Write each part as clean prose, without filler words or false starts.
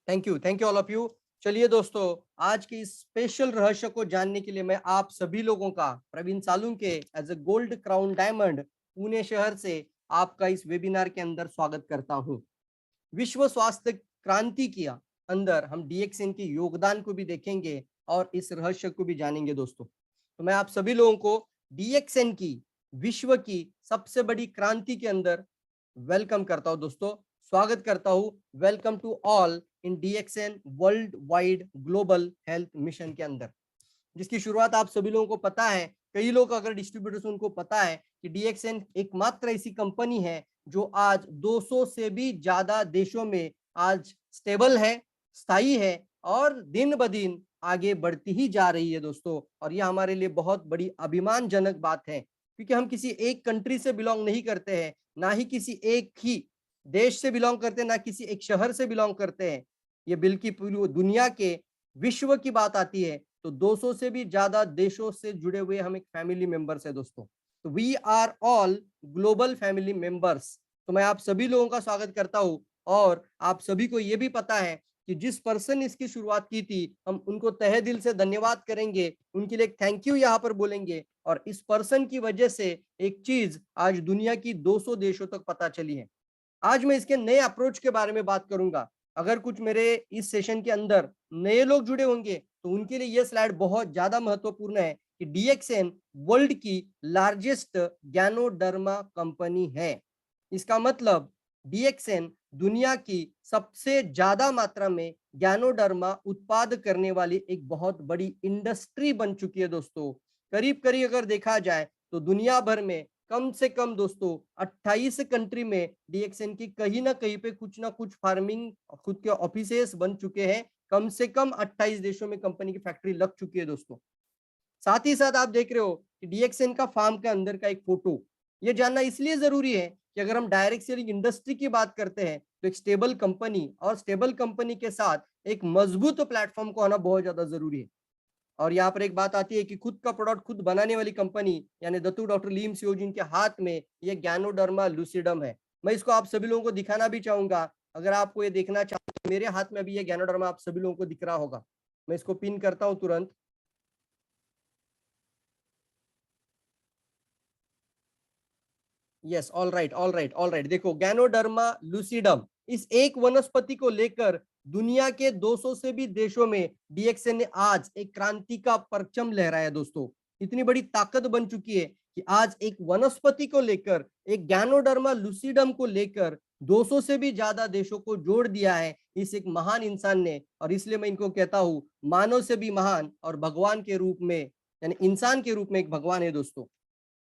Thank you all of you. चलिए दोस्तों, आज के इस स्पेशल रहस्य को जानने के लिए मैं आप सभी लोगों का Praveen Salunke as a gold crown diamond Pune शहर से आपका इस वेबिनार के अंदर स्वागत करता हूं। विश्व स्वास्थ्य क्रांति के अंदर हम डीएक्सएन के योगदान को भी देखेंगे और इस रहस्य को भी जानेंगे दोस्तों। तो मैं आप सभी लोगों को डीएक्सएन की विश्व की सबसे बड़ी क्रांति के अंदर वेलकम करता हूं दोस्तों, स्वागत करता हूं। Welcome to all in DXN world wide global health mission के अंदर, जिसकी शुरुआत आप सभी लोगों को पता है। कई लोग अगर डिस्ट्रीब्यूटर्स उनको पता है कि डीएक्सएन एकमात्र ऐसी कंपनी है जो आज 200 से भी ज्यादा देशों में आज स्टेबल है, स्थायी है और दिन ब दिन आगे बढ़ती ही जा रही है दोस्तों। और यह हमारे लिए बहुत बड़ी अभिमानजनक बात है, क्योंकि हम किसी एक कंट्री से बिलोंग नहीं करते हैं, ना ही किसी एक ही देश से बिलोंग करते हैं, ना किसी एक शहर से बिलोंग करते हैं। ये बल्कि पूरी दुनिया के विश्व की बात आती है तो 200 से भी ज्यादा देशों से जुड़े हुए हम एक फैमिली मेंबर्स है दोस्तों। तो we are all global family members. तो मैं आप सभी लोगों का स्वागत करता हूं और आप सभी को यह भी पता है कि जिस पर्सन ने इसकी शुरुआत की थी, हम उनको तहे दिल से धन्यवाद करेंगे, उनके लिए थैंक यू यहाँ पर बोलेंगे। और इस पर्सन की वजह से एक चीज आज दुनिया की 200 देशों तक पता चली है। आज मैं इसके नए अप्रोच के बारे में बात करूंगा। अगर कुछ मेरे इस सेशन के अंदर नए लोग जुड़े होंगे तो उनके लिए यह स्लाइड बहुत ज्यादा महत्वपूर्ण है कि डीएक्सएन वर्ल्ड की लार्जेस्ट गैनोडर्मा कंपनी है। इसका मतलब डीएक्सएन दुनिया की सबसे ज्यादा मात्रा में गैनोडर्मा उत्पाद करने वाली एक बहुत बड़ी इंडस्ट्री बन चुकी है दोस्तों। करीब करीब अगर देखा जाए तो दुनिया भर में कम से कम दोस्तों 28 कंट्री में डीएक्सएन की कहीं ना कहीं पे कुछ ना कुछ फार्मिंग खुद के ऑफिसेस बन चुके हैं। कम से कम 28 देशों में कंपनी की फैक्ट्री लग चुकी है दोस्तों। साथ ही साथ आप देख रहे हो कि डीएक्सएन का फार्म के अंदर का एक फोटो, ये जानना इसलिए जरूरी है कि अगर हम डायरेक्ट सेलिंग इंडस्ट्री की बात करते हैं तो एक स्टेबल कंपनी और स्टेबल कंपनी के साथ एक मजबूत प्लेटफॉर्म को आना बहुत ज्यादा जरूरी है। और यहाँ पर एक बात आती है कि खुद का प्रोडक्ट खुद बनाने वाली कंपनी यानी दत्तू डॉक्टर लीम सियोजिन के हाथ में ये गैनोडर्मा लूसिडम है। मैं इसको आप सभी लोगों को दिखाना भी चाहूंगा। अगर आपको ये देखना चाहते तो मेरे हाथ में अभी ये गैनोडर्मा आप सभी लोगों को दिख रहा होगा। मैं इसको पिन करता हूं तुरंत। Yes, all right all right all right. देखो, गैनोडर्मा लूसिडम इस एक वनस्पति को लेकर दुनिया के 200 से भी देशों में डीएक्सएन ने आज एक क्रांति का परचम लहराया दोस्तों। इतनी बड़ी ताकत बन चुकी है कि आज एक वनस्पति को लेकर, एक गैनोडर्मा लूसिडम को लेकर 200 से भी ज्यादा देशों को जोड़ दिया है इस एक महान इंसान ने। और इसलिए मैं इनको कहता हूं मानव से भी महान और भगवान के रूप में, यानी इंसान के रूप में एक भगवान है दोस्तों।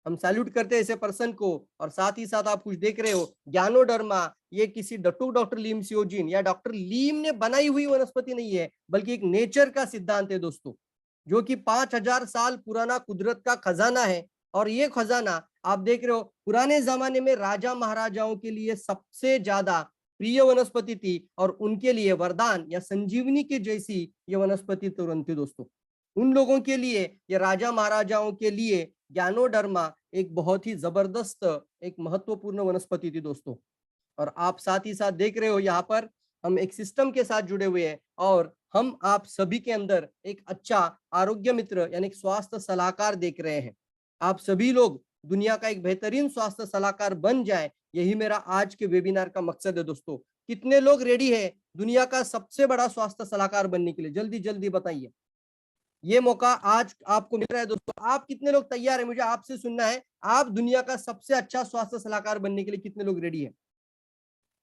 हम सैल्यूट करते हैं ऐसे पर्सन को। और साथ ही साथ आप कुछ देख रहे हो, ज्ञानोडर्मा ये किसी डॉक्टर लीम सियोजिन या डॉक्टर लीम ने बनाई हुई वनस्पति नहीं है, बल्कि एक नेचर का सिद्धांत है दोस्तों, जो कि 5000 साल पुराना कुदरत का खजाना है। और ये खजाना आप देख रहे हो, पुराने जमाने में राजा महाराजाओं के लिए सबसे ज्यादा प्रिय वनस्पति थी और उनके लिए वरदान या संजीवनी के जैसी ये वनस्पति तुरंत थी दोस्तों। उन लोगों के लिए, ये राजा महाराजाओं के लिए गैनोडर्मा एक बहुत ही जबरदस्त, एक महत्वपूर्ण वनस्पति थी दोस्तों। और आप साथ ही साथ देख रहे हो यहाँ पर हम एक सिस्टम के साथ जुड़े हुए हैं और हम आप सभी के अंदर एक अच्छा आरोग्य मित्र यानी स्वास्थ्य सलाहकार देख रहे हैं। आप सभी लोग दुनिया का एक बेहतरीन स्वास्थ्य सलाहकार बन जाए, यही मेरा आज के वेबिनार का मकसद है दोस्तों। कितने लोग रेडी है दुनिया का सबसे बड़ा स्वास्थ्य सलाहकार बनने के लिए? जल्दी जल्दी बताइए। ये मौका आज आपको मिल रहा है दोस्तों। आप कितने लोग तैयार हैं? मुझे आपसे सुनना है, आप दुनिया का सबसे अच्छा स्वास्थ्य सलाहकार बनने के लिए कितने लोग रेडी है?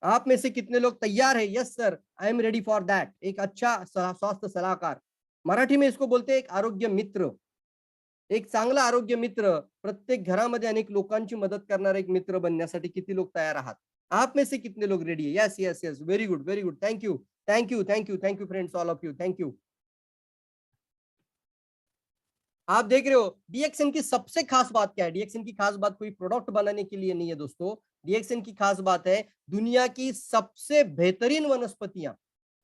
आप में से कितने लोग तैयार है? Yes sir, I am ready for that. एक अच्छा स्वास्थ्य सलाहकार, मराठी में इसको बोलते हैं एक आरोग्य मित्र। एक चांगला आरोग्य मित्र, प्रत्येक घरामध्ये अनेक लोकांची मदत करणारा एक मित्र बनण्यासाठी किती लोग तैयार आहात? आप में से कितने लोग रेडी है? Yes yes yes, very good very good. Thank you thank you thank you thank you friends, all of you, thank you. आप देख रहे हो डीएक्सएन की सबसे खास बात क्या है? डीएक्सएन की खास बात कोई प्रोडक्ट बनाने के लिए नहीं है दोस्तों। डीएक्सएन की खास बात है दुनिया की सबसे बेहतरीन वनस्पतियां,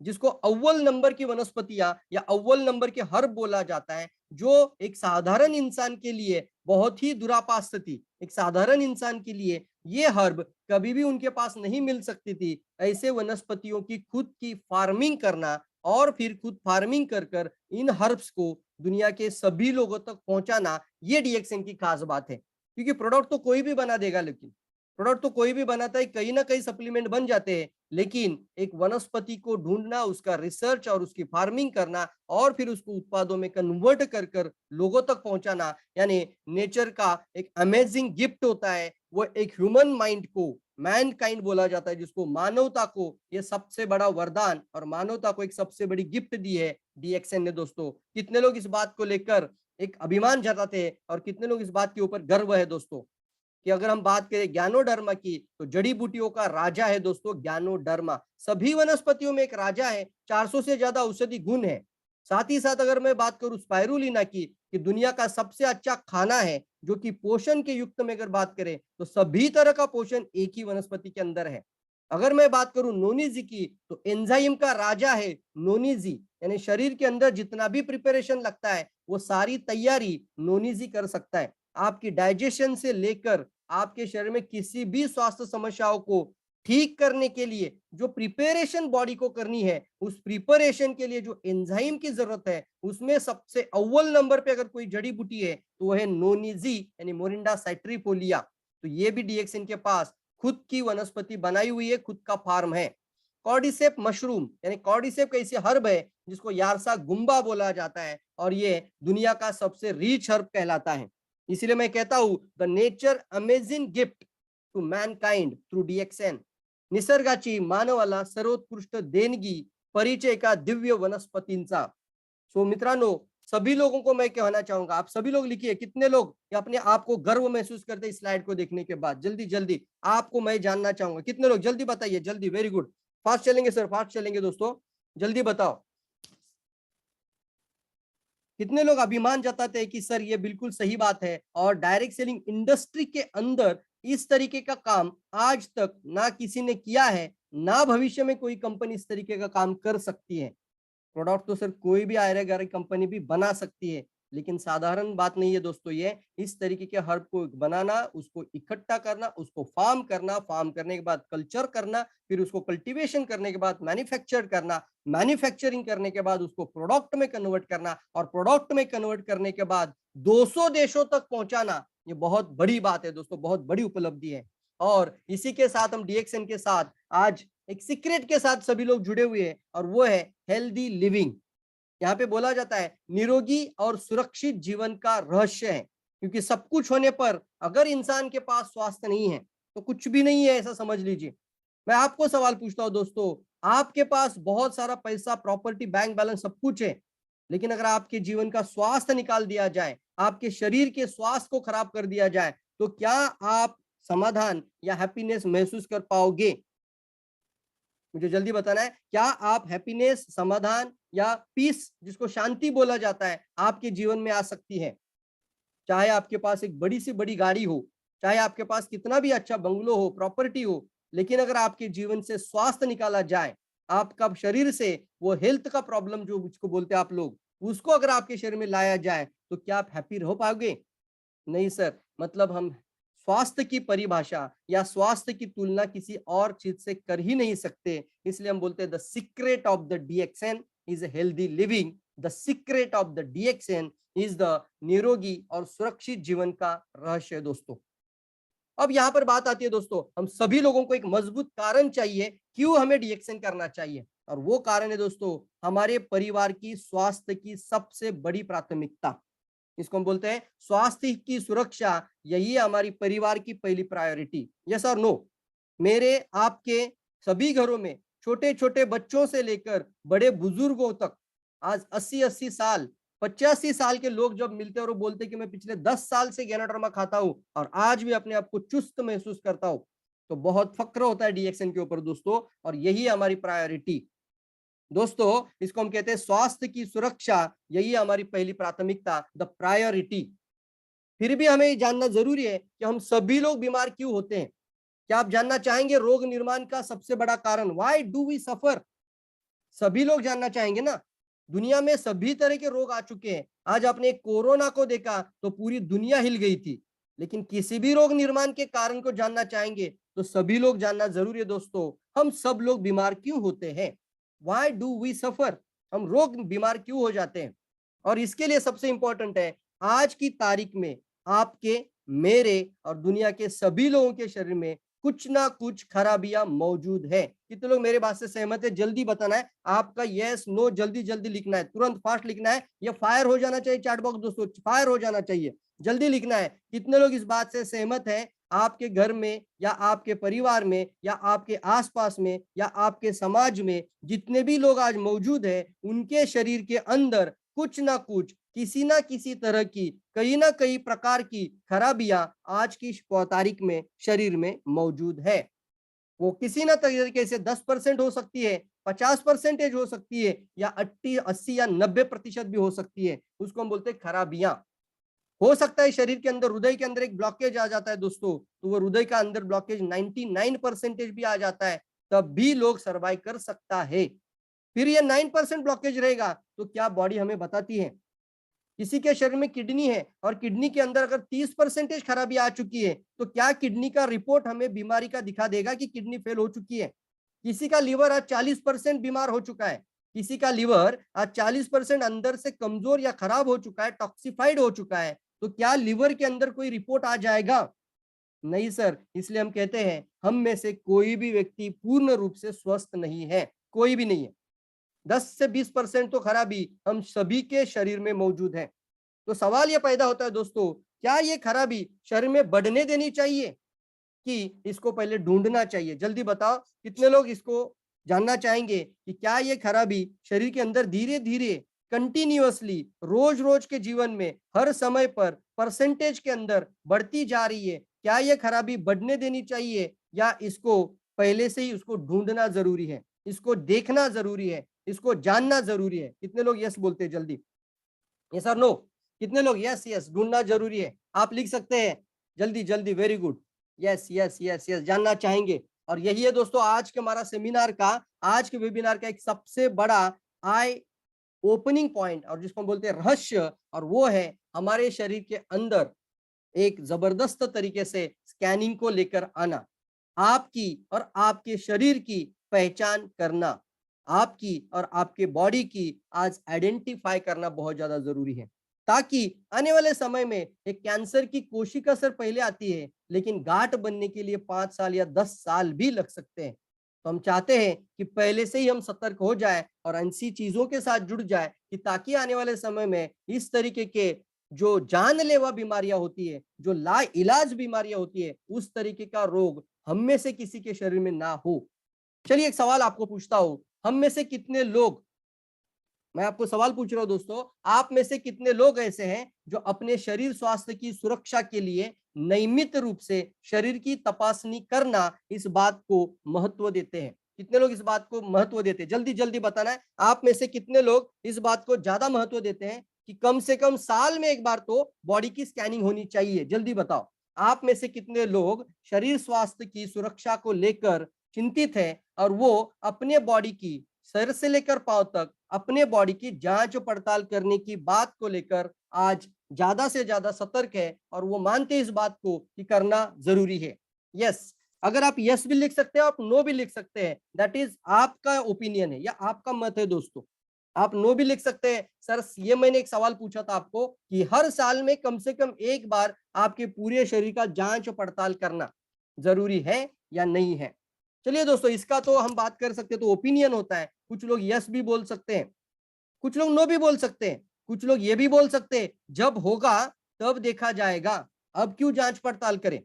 जिसको अव्वल नंबर की वनस्पतियां या अव्वल नंबर के हर्ब बोला जाता है, जो एक साधारण इंसान के लिए बहुत ही दुरापास्त थी। एक साधारण इंसान के लिए ये हर्ब कभी भी उनके पास नहीं मिल सकती थी। ऐसे वनस्पतियों की खुद की फार्मिंग करना और फिर खुद फार्मिंग कर कर इन हर्ब्स को दुनिया के सभी लोगों तक पहुंचाना, ये डीएक्सएन की खास बात है। क्योंकि प्रोडक्ट तो कोई भी बना देगा, लेकिन प्रोडक्ट तो कोई भी बनाता है, कहीं ना कहीं सप्लीमेंट बन जाते हैं, लेकिन एक वनस्पति को ढूंढना, उसका रिसर्च और उसकी फार्मिंग करना और फिर उसको उत्पादों में कन्वर्ट कर कर लोगों तक पहुंचाना, यानी नेचर का एक अमेजिंग गिफ्ट होता है। वो एक ह्यूमन माइंड को मैन काइंड बोला जाता है, जिसको मानवता को ये सबसे बड़ा वरदान और मानवता को एक सबसे बड़ी गिफ्ट दी है डीएक्सएन ने। दोस्तों, कितने लोग इस बात को लेकर एक अभिमान जताते हैं और कितने लोग इस बात के ऊपर गर्व है दोस्तों, कि अगर हम बात करें ज्ञानोडर्मा की, तो जड़ी बूटियों का राजा है दोस्तों ज्ञानोडर्मा। सभी वनस्पतियों में एक राजा है, 400 से ज्यादा औषधि गुण है। साथ ही साथ अगर मैं बात करूं स्पाइरुलिना की, कि दुनिया का सबसे अच्छा खाना है, जो कि पोषण के युक्त में अगर बात करें तो सभी तरह का पोषण एक ही वनस्पति के अंदर है। अगर मैं बात करूं नोनीजी की, तो एंजाइम का राजा है नोनीजी, यानी शरीर के अंदर जितना भी प्रिपरेशन लगता है वो सारी तैयारी नोनीजी कर सकता है। आपकी डाइजेशन से लेकर आपके शरीर में किसी भी स्वास्थ्य समस्याओं को ठीक करने के लिए जो प्रिपरेशन बॉडी को करनी है, उस प्रिपरेशन के लिए जो एंजाइम की जरूरत है, उसमें सबसे अव्वल नंबर पे अगर कोई जड़ी बूटी है तो वह है नोनीजी, यानी मोरिंडा साइट्रिफोलिया। तो ये भी डीएक्सएन के पास खुद की वनस्पति बनाई हुई है, खुद का फार्म है। कॉर्डिसेप मशरूम, यानी कॉर्डिसेप कैसे हर्ब है जिसको यारसा गुम्बा बोला जाता है, और ये दुनिया का सबसे रिच हर्ब कहलाता है। इसलिए मैं कहता हूं the nature amazing gift to mankind through DXN, निसर्गाची मानवाला सर्वोत्कृष्ट देणगी, परिचय का दिव्य वनस्पतींचा। सो मित्रांनो, सभी लोगों को मैं कहना चाहूंगा, आप सभी लोग लिखिए कितने लोग अपने आप को गर्व महसूस करते हैं इस स्लाइड को देखने के बाद। जल्दी जल्दी आपको मैं जानना चाहूंगा, कितने लोग, जल्दी बताइए, जल्दी, वेरी गुड, फास्ट चलेंगे सर, फास्ट चलेंगे दोस्तों, जल्दी बताओ। कितने लोग अभिमान जताते हैं कि सर ये बिल्कुल सही बात है, और डायरेक्ट सेलिंग इंडस्ट्री के अंदर इस तरीके का काम आज तक ना किसी ने किया है, ना भविष्य में कोई कंपनी इस तरीके का काम कर सकती है। प्रोडक्ट तो सर कोई भी आयरन कंपनी भी बना सकती है, लेकिन साधारण बात नहीं है दोस्तों ये। इस तरीके के हर्ब को बनाना, उसको इकट्ठा करना, उसको फार्म करना, फार्म करने के बाद कल्चर करना, फिर उसको कल्टीवेशन करने के बाद मैन्युफैक्चर करना, मैन्युफैक्चरिंग करने के बाद उसको प्रोडक्ट में कन्वर्ट करना, और प्रोडक्ट में कन्वर्ट करने के बाद 200 देशों तक पहुंचाना, ये बहुत बड़ी बात है दोस्तों, बहुत बड़ी उपलब्धि है। और इसी के साथ हम डीएक्सएन के साथ आज एक सीक्रेट के साथ सभी लोग जुड़े हुए हैं, और वो है हेल्दी लिविंग। यहाँ पे बोला जाता है निरोगी और सुरक्षित जीवन का रहस्य है, क्योंकि सब कुछ होने पर अगर इंसान के पास स्वास्थ्य नहीं है तो कुछ भी नहीं है, ऐसा समझ लीजिए। मैं आपको सवाल पूछता हूं दोस्तों, आपके पास बहुत सारा पैसा, प्रॉपर्टी, बैंक बैलेंस सब कुछ है, लेकिन अगर आपके जीवन का स्वास्थ्य निकाल दिया जाए, आपके शरीर के स्वास्थ्य को खराब कर दिया जाए, तो क्या आप समाधान या हैप्पीनेस महसूस कर पाओगे? मुझे जल्दी बताना है, क्या आप हैप्पीनेस, समाधान या पीस, जिसको शांति बोला जाता है, आपके जीवन में आ सकती है? चाहे आपके पास एक बड़ी से बड़ी गाड़ी हो, चाहे आपके पास कितना भी अच्छा बंगलो हो, प्रॉपर्टी हो, लेकिन अगर आपके जीवन से स्वास्थ्य निकाला जाए, आपका शरीर से वो हेल्थ का प्रॉब्लम जो जिसको बोलते हैं आप लोग, उसको अगर आपके शरीर में लाया जाए, तो क्या आप हैप्पी रह पाओगे? नहीं सर। मतलब हम स्वास्थ्य की परिभाषा या स्वास्थ्य की तुलना किसी और चीज से कर ही नहीं सकते। इसलिए हम बोलते हैं the secret of the DXN is healthy living, the secret of the DXN is the निरोगी और सुरक्षित जीवन का रहस्य दोस्तों। अब यहाँ पर बात आती है दोस्तों, हम सभी लोगों को एक मजबूत कारण चाहिए क्यों हमें डीएक्सएन करना चाहिए, और वो कारण है दोस्तों हमारे परिवार की स्वास्थ्य की सबसे बड़ी प्राथमिकता। इसको हम बोलते हैं स्वास्थ्य की सुरक्षा, यही हमारी परिवार की पहली प्रायोरिटी। यस और नो? मेरे आपके सभी घरों में छोटे छोटे बच्चों से लेकर बड़े बुजुर्गों तक आज 80-80 साल, 85 साल के लोग जब मिलते हैं और वो बोलते हैं कि मैं पिछले 10 साल से ज्ञानोडर्मा खाता हूं और आज भी अपने आप को चुस्त महसूस करता हूं, तो बहुत फक्र होता है डीएक्सएन के ऊपर दोस्तों, और यही हमारी प्रायोरिटी दोस्तों। इसको हम कहते हैं स्वास्थ्य की सुरक्षा, यही हमारी पहली प्राथमिकता, द प्रायोरिटी। फिर भी हमें जानना जरूरी है कि हम सभी लोग बीमार क्यों होते हैं। क्या आप जानना चाहेंगे रोग निर्माण का सबसे बड़ा कारण? Why do we suffer? सभी लोग जानना चाहेंगे ना। दुनिया में सभी तरह के रोग आ चुके हैं। आज आपने कोरोना को देखा तो पूरी दुनिया हिल गई थी, लेकिन किसी भी रोग निर्माण के कारण को जानना चाहेंगे तो सभी लोग जानना जरूरी है दोस्तों। हम सब लोग बीमार क्यों होते हैं? Why do we suffer? हम रोग बीमार क्यों हो जाते हैं? और इसके लिए सबसे इंपॉर्टेंट है, आज की तारीख में आपके, मेरे और दुनिया के सभी लोगों के शरीर में कुछ ना कुछ खराबियां मौजूद है। कितने लोग मेरे बात से सहमत है? जल्दी बताना है। आपका यस नो जल्दी जल्दी लिखना है, तुरंत फास्ट लिखना है। ये फायर हो जाना चाहिए चैट बॉक्स दोस्तों, फायर हो जाना चाहिए। जल्दी लिखना है। कितने लोग इस बात से सहमत हैं? आपके घर में या आपके परिवार में या आपके आसपास में या आपके समाज में जितने भी लोग आज मौजूद हैं, उनके शरीर के अंदर कुछ ना कुछ, किसी ना किसी तरह की, कई ना कई प्रकार की खराबियां आज की तारीख में शरीर में मौजूद है। वो किसी ना तरीके से 10% हो सकती है, 50% हो सकती है, या 80 80 या 90% भी हो सकती है। उसको हम बोलते हैं खराबियां। हो सकता है शरीर के अंदर, हृदय के अंदर एक ब्लॉकेज आ जाता है दोस्तों, तो वो हृदय का अंदर ब्लॉकेज 99% भी आ जाता है, तब भी लोग सर्वाइव कर सकता है। फिर ये 9% ब्लॉकेज रहेगा तो क्या बॉडी हमें बताती है? किसी के शरीर में किडनी है और किडनी के अंदर अगर 30% खराबी आ चुकी है, तो क्या किडनी का रिपोर्ट हमें बीमारी का दिखा देगा कि किडनी फेल हो चुकी है? किसी का लिवर आज 40% बीमार हो चुका है, किसी का लिवर आज 40% अंदर से कमजोर या खराब हो चुका है, टॉक्सिफाइड हो चुका है, तो क्या लिवर के अंदर कोई रिपोर्ट आ जाएगा? नहीं सर। इसलिए हम कहते हैं हम में से कोई भी व्यक्ति पूर्ण रूप से स्वस्थ नहीं है, कोई भी नहीं है। 10 से 20% तो खराबी हम सभी के शरीर में मौजूद है। तो सवाल ये पैदा होता है दोस्तों, क्या ये खराबी शरीर में बढ़ने देनी चाहिए कि इसको पहले ढूंढना चाहिए? जल्दी बताओ, कितने लोग इसको जानना चाहेंगे कि क्या ये खराबी शरीर के अंदर धीरे धीरे, कंटिन्यूअसली, रोज रोज के जीवन में हर समय पर परसेंटेज के अंदर बढ़ती जा रही है? क्या ये खराबी बढ़ने देनी चाहिए या इसको पहले से ही उसको ढूंढना जरूरी है, इसको देखना जरूरी है, इसको जानना जरूरी है? कितने लोग यस बोलते हैं जल्दी? यस और नो? कितने लोग यस यस, ढूंढना जरूरी है? आप लिख सकते हैं जल्दी जल्दी, very good. Yes yes yes yes, जानना चाहेंगे। और यही है दोस्तों आज के हमारा सेमिनार का, आज के वेबिनार का एक सबसे बड़ा आई ओपनिंग पॉइंट, और जिसको हम बोलते हैं रहस्य, और वो है हमारे शरीर के अंदर एक जबरदस्त तरीके से स्कैनिंग को लेकर आना, आपकी और आपके शरीर की पहचान करना, आपकी और आपके बॉडी की आज आइडेंटिफाई करना बहुत ज्यादा जरूरी है, ताकि आने वाले समय में एक कैंसर की कोशिका सर पहले आती है, लेकिन गांठ बनने के लिए 5 साल या 10 साल भी लग सकते हैं। तो हम चाहते हैं कि पहले से ही हम सतर्क हो जाए और ऐसी चीजों के साथ जुड़ जाए कि ताकि आने वाले समय में इस तरीके के जो जानलेवा बीमारियां होती है, जो ला इलाज बीमारियां होती है, उस तरीके का रोग हम में से किसी के शरीर में ना हो। चलिए एक सवाल आपको पूछता हूं, हम में से कितने लोग, मैं आपको सवाल पूछ रहा हूं दोस्तों, आप में से कितने लोग ऐसे हैं जो अपने शरीर स्वास्थ्य की सुरक्षा के लिए नियमित रूप से शरीर की तपासनी करना, इस बात को महत्व देते हैं? कितने लोग इस बात को महत्व देते हैं? जल्दी जल्दी बताना है। आप में से कितने लोग इस बात को ज्यादा महत्व देते हैं कि कम से कम साल में एक बार तो बॉडी की स्कैनिंग होनी चाहिए? जल्दी बताओ। आप में से कितने लोग शरीर स्वास्थ्य की सुरक्षा को लेकर चिंतित है और वो अपने बॉडी की सर से लेकर पांव तक अपने बॉडी की जांच पड़ताल करने की बात को लेकर आज ज्यादा से ज्यादा सतर्क है और वो मानते इस बात को कि करना जरूरी है? यस। अगर आप यस भी लिख सकते हैं, आप नो भी लिख सकते हैं, दैट इज आपका ओपिनियन है या आपका मत है दोस्तों। आप नो भी लिख सकते हैं। सर ये मैंने एक सवाल पूछा था आपको कि हर साल में कम से कम एक बार आपके पूरे शरीर का जांच पड़ताल करना जरूरी है या नहीं है? चलिए दोस्तों, इसका तो हम बात कर सकते हैं, तो ओपिनियन होता है। कुछ लोग यस भी बोल सकते हैं, कुछ लोग नो भी बोल सकते हैं, कुछ लोग ये भी बोल सकते हैं जब होगा तब देखा जाएगा, अब क्यों जांच पड़ताल करें।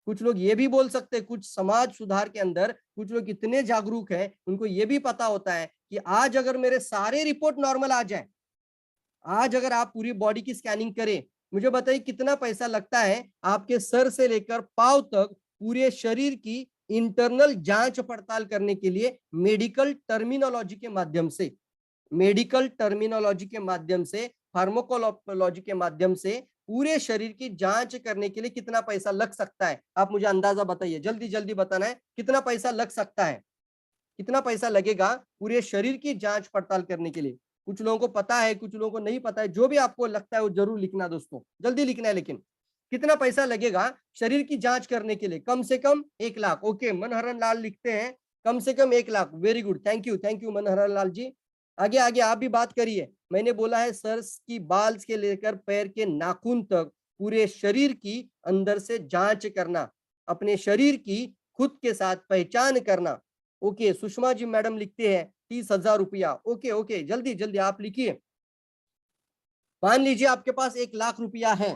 कुछ लोग ये भी बोल सकते हैं, कुछ समाज सुधार के अंदर कुछ लोग इतने जागरूक हैं, उनको ये भी पता होता है कि आज अगर मेरे सारे रिपोर्ट नॉर्मल आ जाए, आज अगर आप पूरी बॉडी की स्कैनिंग करें, मुझे बताइए कितना पैसा लगता है आपके सर से लेकर पांव तक पूरे शरीर की इंटरनल जांच पड़ताल करने के लिए, मेडिकल टर्मिनोलॉजी के माध्यम से, मेडिकल टर्मिनोलॉजी के माध्यम से, फार्माकोलॉजी के माध्यम से पूरे शरीर की जांच करने के लिए कितना पैसा लग सकता है? आप मुझे अंदाजा बताइए, जल्दी जल्दी बताना है, कितना पैसा लग सकता है? कितना पैसा लगेगा पूरे शरीर की जांच पड़ताल करने के लिए? कुछ लोगों को पता है, कुछ लोगों को नहीं पता है। जो भी आपको लगता है वो जरूर लिखना दोस्तों, जल्दी लिखना है। लेकिन कितना पैसा लगेगा शरीर की जांच करने के लिए? कम से कम 1 लाख। ओके, मनहरन लाल लिखते हैं कम से कम 1 lakh. Very good, thank you Manharan Lal ji. आगे आगे आप भी बात करिए। मैंने बोला है सर की बाल से लेकर पैर के नाखून तक पूरे शरीर की अंदर से जांच करना, अपने शरीर की खुद के साथ पहचान करना। ओके, सुषमा जी मैडम लिखते हैं 30,000 रुपया। ओके ओके, जल्दी जल्दी आप लिखिए। मान लीजिए आपके पास 1 लाख रुपया है,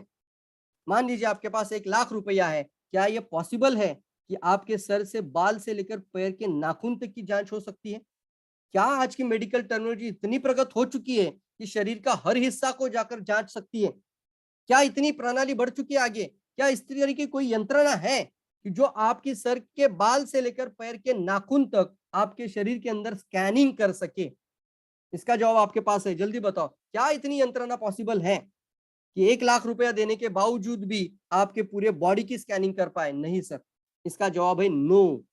मान लीजिए आपके पास 1 लाख रुपया है। क्या यह पॉसिबल है कि आपके सर से बाल से लेकर पैर के नाखून तक की जांच हो सकती है? क्या आज की मेडिकल टेक्नोलॉजी इतनी प्रगत हो चुकी है कि शरीर का हर हिस्सा को जाकर जांच सकती है? क्या इतनी प्रणाली बढ़ चुकी है आगे? क्या इस तरह की कोई यंत्रणा है कि जो आपकी सर के बाल से लेकर पैर के नाखून तक आपके शरीर के अंदर स्कैनिंग कर सके? इसका जवाब आपके पास है, जल्दी बताओ। क्या इतनी यंत्रणा पॉसिबल है कि 1 लाख रुपया देने के बावजूद भी आपके पूरे बॉडी की स्कैनिंग कर पाए? नहीं सर, इसका जवाब है नो।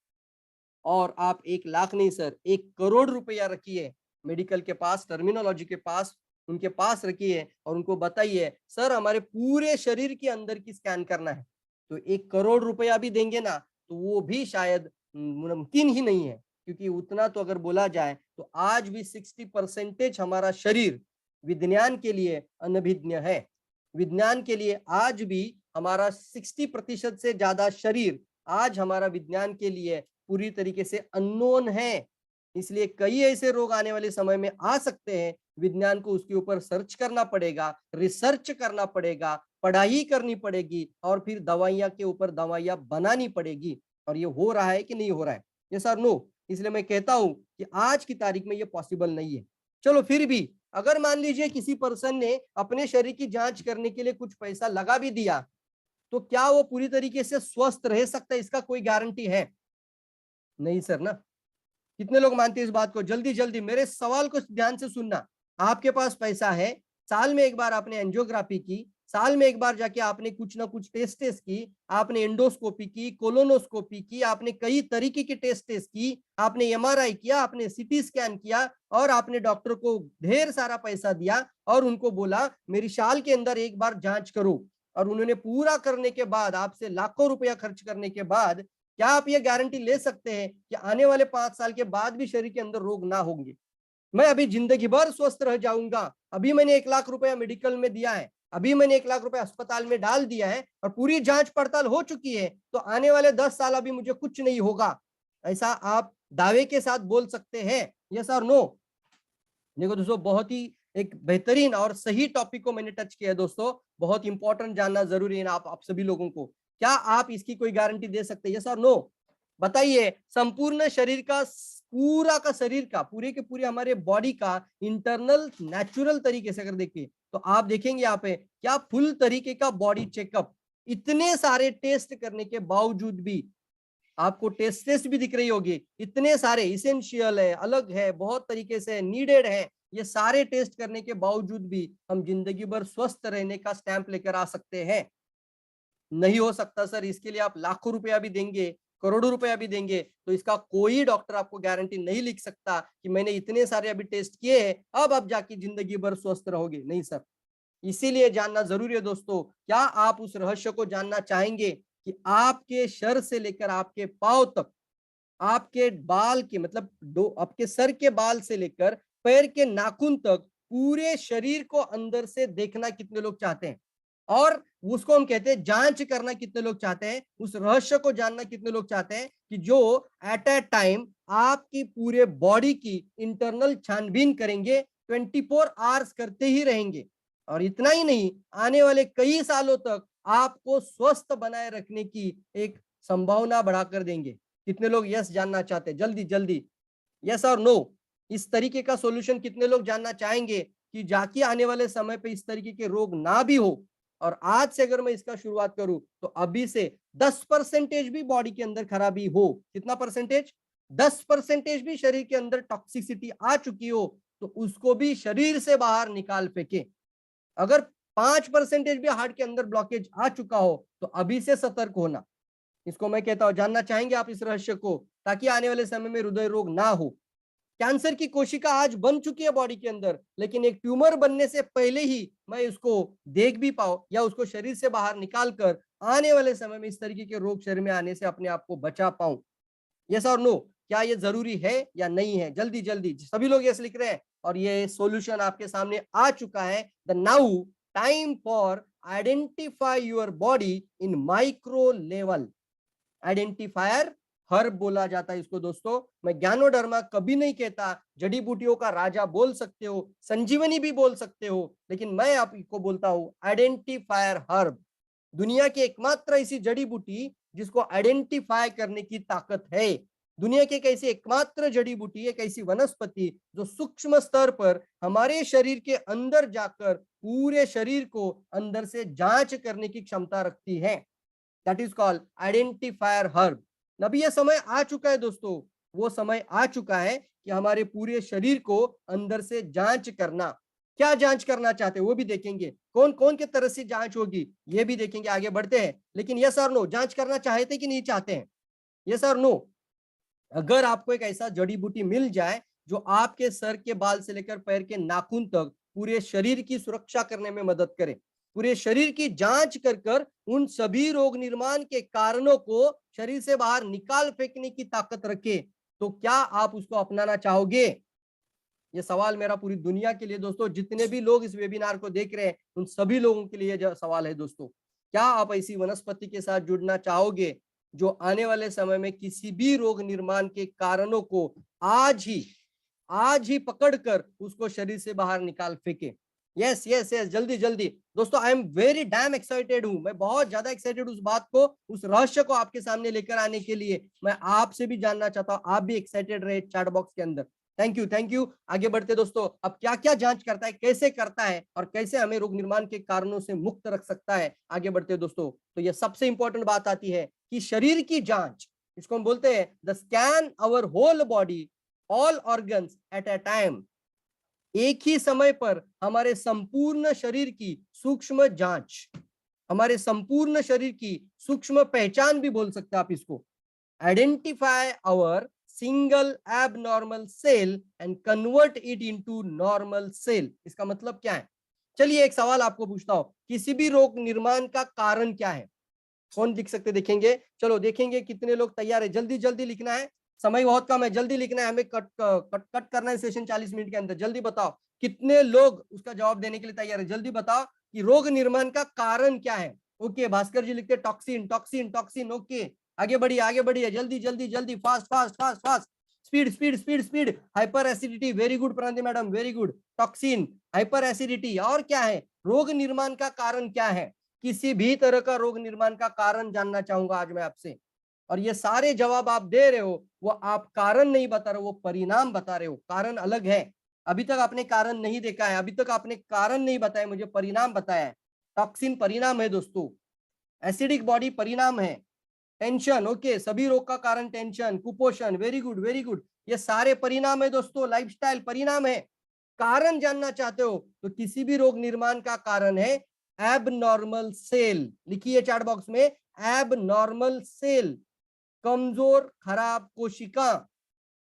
और आप 1 लाख नहीं सर, 1 करोड़ रुपया रखिए मेडिकल के पास, टर्मिनोलॉजी के पास, उनके पास रखिए और उनको बताइए सर हमारे पूरे शरीर के अंदर की स्कैन करना है। तो 1 करोड़ रुपया भी देंगे ना तो वो भी शायद मुमकिन ही नहीं है, क्योंकि उतना तो अगर बोला जाए तो आज भी 60% हमारा शरीर विज्ञान के लिए अनभिज्ञ है। विज्ञान के लिए आज भी हमारा 60% से ज्यादा शरीर आज हमारा विज्ञान के लिए पूरी तरीके से अननोन है। इसलिए कई ऐसे रोग आने वाले समय में आ सकते हैं। विज्ञान को उसके ऊपर सर्च करना पड़ेगा, रिसर्च करना पड़ेगा, पढ़ाई करनी पड़ेगी और फिर दवाइयां के ऊपर दवाइयां बनानी पड़ेगी। और ये हो रहा है कि नहीं हो रहा है? ये सर नो। इसलिए मैं कहता हूं कि आज की तारीख में ये पॉसिबल नहीं है। चलो फिर भी अगर मान लीजिए किसी पर्सन ने अपने शरीर की जांच करने के लिए कुछ पैसा लगा भी दिया, तो क्या वो पूरी तरीके से स्वस्थ रह सकता है? इसका कोई गारंटी है? नहीं सर ना। कितने लोग मानते हैं इस बात को? जल्दी जल्दी मेरे सवाल को ध्यान से सुनना। आपके पास पैसा है, साल में एक बार आपने एंजियोग्राफी की, साल में एक बार जाके आपने कुछ ना कुछ टेस्ट की, आपने एंडोस्कोपी की, कोलोनोस्कोपी की, आपने कई तरीके की टेस्ट की, आपने एमआरआई किया, आपने सीटी स्कैन किया और आपने डॉक्टर को ढेर सारा पैसा दिया और उनको बोला मेरी साल के अंदर एक बार जांच करो। और उन्होंने पूरा करने के बाद, आपसे लाखों रुपया खर्च करने के बाद, क्या आप ये गारंटी ले सकते हैं कि आने वाले 5 साल के बाद भी शरीर के अंदर रोग ना होंगे? मैं अभी जिंदगी भर स्वस्थ रह जाऊंगा, अभी मैंने 1 लाख रुपया मेडिकल में दिया है, अभी मैंने 1 लाख रुपया अस्पताल में डाल दिया है और पूरी जांच पड़ताल हो चुकी है, तो आने वाले 10 साल अभी मुझे कुछ नहीं होगा, ऐसा आप दावे के साथ बोल सकते हैं? यस और नो? देखो दोस्तों, बहुत ही एक बेहतरीन और सही टॉपिक को मैंने टच किया है दोस्तों। बहुत इंपॉर्टेंट, जानना जरूरी है आप सभी लोगों को। क्या आप इसकी कोई गारंटी दे सकते हैं? यस और नो? बताइए। संपूर्ण शरीर का, पूरा का शरीर का, पूरे के पूरे हमारे बॉडी का इंटरनल नेचुरल तरीके से अगर देखिए तो आप देखेंगे यहाँ पे क्या फुल तरीके का बॉडी चेकअप, इतने सारे टेस्ट करने के बावजूद भी आपको टेस्ट भी दिख रही होगी, इतने सारे इसेंशियल है, अलग है, बहुत तरीके से नीडेड है, ये सारे टेस्ट करने के बावजूद भी हम जिंदगी भर स्वस्थ रहने का स्टैंप लेकर आ सकते हैं? नहीं हो सकता सर। इसके लिए आप लाखों रुपया भी देंगे, करोड़ों रुपया भी देंगे, तो इसका कोई डॉक्टर आपको गारंटी नहीं लिख सकता कि मैंने इतने सारे अभी टेस्ट किए हैं अब आप जाके जिंदगी भर स्वस्थ रहोगे। नहीं सर। इसीलिए जानना जरूरी है दोस्तों। क्या आप उस रहस्य को जानना चाहेंगे कि आपके सर से लेकर आपके पांव तक, आपके बाल के मतलब दो, आपके सर के बाल से लेकर पैर के नाखून तक पूरे शरीर को अंदर से देखना कितने लोग चाहते हैं? और उसको हम कहते हैं जांच करना कितने लोग चाहते हैं? उस रहस्य को जानना कितने लोग चाहते हैं कि जो एट ए टाइम आपकी पूरे बॉडी की इंटरनल छानबीन करेंगे, 24 आवर्स करते ही रहेंगे। और इतना ही नहीं, आने वाले कई सालों तक आपको स्वस्थ बनाए रखने की एक संभावना बढ़ाकर देंगे। कितने लोग यस जानना चाहते हैं? जल्दी जल्दी, यस और नो? इस तरीके का सॉल्यूशन कितने लोग जानना चाहेंगे कि जाके आने वाले समय पे इस तरीके के रोग ना भी हो? और आज से अगर मैं इसका शुरुआत करूं तो अभी से 10% भी बॉडी के अंदर खराबी हो, कितना परसेंटेज? 10% भी शरीर के अंदर टॉक्सिसिटी आ चुकी हो तो उसको भी शरीर से बाहर निकाल फेंके। अगर 5% भी हार्ट के अंदर ब्लॉकेज आ चुका हो तो अभी से सतर्क होना। इसको मैं कहता हूं, जानना चाहेंगे आप इस रहस्य को? ताकि आने वाले समय में हृदय रोग ना हो। कैंसर की कोशिका आज बन चुकी है बॉडी के अंदर, लेकिन एक ट्यूमर बनने से पहले ही मैं उसको देख भी पाऊं या उसको शरीर से बाहर निकाल कर आने वाले समय में इस तरीके के रोग शरीर में आने से अपने आप को बचा पाऊं। यस और नो, क्या ये जरूरी है या नहीं है? जल्दी जल्दी सभी लोग यस लिख रहे हैं और ये सॉल्यूशन आपके सामने आ चुका है। The now time for identify your body in micro level. Identifier herb बोला जाता है इसको दोस्तों। मैं ज्ञानोडर्मा कभी नहीं कहता जड़ी बूटियों का राजा बोल सकते हो, संजीवनी भी बोल सकते हो, लेकिन मैं आपको बोलता हूं आइडेंटिफायर हर्ब। दुनिया की एकमात्र ऐसी जड़ी बूटी जिसको आइडेंटिफाई करने की ताकत है। दुनिया की एक ऐसी एकमात्र जड़ी बूटी, एक ऐसी वनस्पति जो सूक्ष्म स्तर पर हमारे शरीर के अंदर जाकर पूरे शरीर को अंदर से जांच करने की क्षमता रखती है। That is called identifier herb. अभी यह समय आ चुका है दोस्तों, वो समय आ चुका है कि हमारे पूरे शरीर को अंदर से जांच करना। क्या जांच करना चाहते हैं वो भी देखेंगे, कौन कौन के तरह से जांच होगी ये भी देखेंगे। आगे बढ़ते हैं, लेकिन यस और नो, जांच करना चाहते कि नहीं चाहते हैं? यस और नो। अगर आपको एक ऐसा जड़ी बूटी मिल जाए जो आपके सर के बाल से लेकर पैर के नाखून तक पूरे शरीर की सुरक्षा करने में मदद करे, पूरे शरीर की जांच कर कर उन सभी रोग निर्माण के कारणों को शरीर से बाहर निकाल फेंकने की ताकत रखे, तो क्या आप उसको अपनाना चाहोगे? ये सवाल मेरा पूरी दुनिया के लिए दोस्तों, जितने भी लोग इस वेबिनार को देख रहे हैं उन सभी लोगों के लिए यह सवाल है दोस्तों। क्या आप ऐसी वनस्पति के साथ जुड़ना चाहोगे जो आने वाले समय में किसी भी रोग निर्माण के कारणों को आज ही पकड़कर उसको शरीर से बाहर निकाल फेंके? यस यस यस, जल्दी जल्दी दोस्तों। I am very dam excited हूं, मैं बहुत ज्यादा एक्साइटेड उस बात को, उस रहस्य को आपके सामने लेकर आने के लिए। मैं आपसे भी जानना चाहता हूं, आप भी एक्साइटेड रहे चैट बॉक्स के अंदर। Thank you thank you. आगे बढ़ते दोस्तों, अब क्या क्या जांच करता है, कैसे करता है और कैसे हमें रोग निर्माण के कारणों से मुक्त रख सकता है। आगे बढ़ते दोस्तों, तो ये सबसे इंपॉर्टेंट बात आती है कि शरीर की जांच, इसको हम बोलते हैं the scan our whole body all organs at a time. एक ही समय पर हमारे संपूर्ण शरीर की सूक्ष्म जांच, हमारे संपूर्ण शरीर की सूक्ष्म पहचान भी बोल सकते हैं आप इसको। Identify our single abnormal cell and convert it into normal cell. इसका मतलब क्या है? चलिए एक सवाल आपको पूछता हूं, किसी भी रोग निर्माण का कारण क्या है? कौन दिख सकते देखेंगे? चलो देखेंगे कितने लोग तैयार है। जल्दी जल्दी लिखना है, समय बहुत कम है, जल्दी लिखना है, हमें कट करना है सेशन 40 मिनट के अंदर। जल्दी बताओ कितने लोग उसका जवाब देने के लिए तैयार है। जल्दी बताओ कि रोग निर्माण का कारण क्या है। ओके, भास्कर जी लिखते टॉक्सिन टॉक्सिन टॉक्सिन। ओके, आगे बढ़िए जल्दी जल्दी जल्दी, fast fast fast fast, speed speed speed speed. Hyper acidity, very good Pranti madam, very good. Toxin, hyper acidity, और क्या है? रोग निर्माण का कारण क्या है? किसी भी तरह का रोग निर्माण का कारण जानना चाहूंगा आज मैं आपसे। और ये सारे जवाब आप दे रहे हो, वो आप कारण नहीं बता रहे हो, वो परिणाम बता रहे हो। कारण अलग है, अभी तक आपने कारण नहीं देखा है, अभी तक आपने कारण नहीं बताया, मुझे परिणाम बताया है। टॉक्सिन परिणाम है दोस्तों, एसिडिक बॉडी परिणाम है, टेंशन, ओके, सभी रोग का कारण टेंशन, कुपोषण, वेरी गुड वेरी गुड, ये सारे परिणाम है दोस्तों। लाइफस्टाइल परिणाम है। कारण जानना चाहते हो तो किसी भी रोग निर्माण का कारण है एबनॉर्मल सेल। लिखिए चैट बॉक्स में, एबनॉर्मल सेल, कमजोर खराब कोशिका।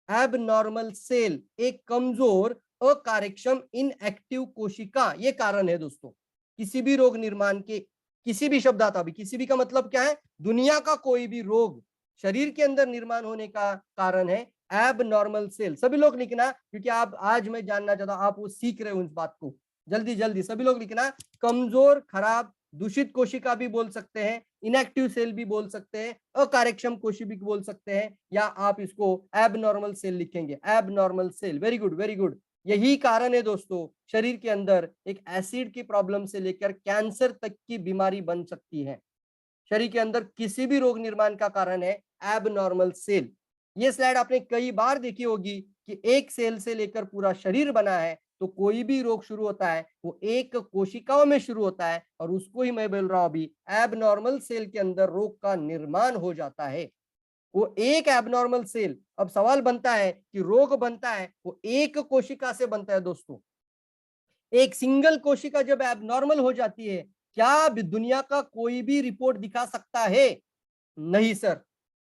एबनॉर्मल सेल, एक कमजोर अकार्यक्षम इनएक्टिव कोशिका, ये कारण है दोस्तों किसी भी रोग निर्माण के। किसी भी शब्द आता भी, किसी भी का मतलब क्या है? दुनिया का कोई भी रोग शरीर के अंदर निर्माण होने का कारण है एबनॉर्मल सेल। सभी लोग लिखना, क्योंकि आप आज मैं जानना चाहता हूं आप वो सीख रहे हो इस बात को। जल्दी जल्दी सभी लोग लिखना, कमजोर खराब दूषित कोशिका भी बोल सकते हैं, इनएक्टिव सेल भी बोल सकते हैं, अकार्यक्षम कोशिका भी बोल सकते हैं, या आप इसको एबनॉर्मल सेल लिखेंगे, abnormal cell. Very good very good. यही कारण है दोस्तों शरीर के अंदर एक एसिड की प्रॉब्लम से लेकर कैंसर तक की बीमारी बन सकती है। शरीर के अंदर किसी भी रोग निर्माण का कारण है एबनॉर्मल सेल। ये स्लाइड आपने कई बार देखी होगी कि एक सेल से लेकर पूरा शरीर बना है, तो कोई भी रोग शुरू होता है वो एक कोशिकाओं में शुरू होता है, और उसको ही मैं बोल रहा हूं अभी, एबनॉर्मल सेल के अंदर रोग का निर्माण हो जाता है। वो एक एबनॉर्मल सेल, अब सवाल बनता है कि रोग बनता है वो एक कोशिका से बनता है दोस्तों। एक सिंगल कोशिका जब एबनॉर्मल हो जाती है, क्या दुनिया का कोई भी रिपोर्ट दिखा सकता है? नहीं सर,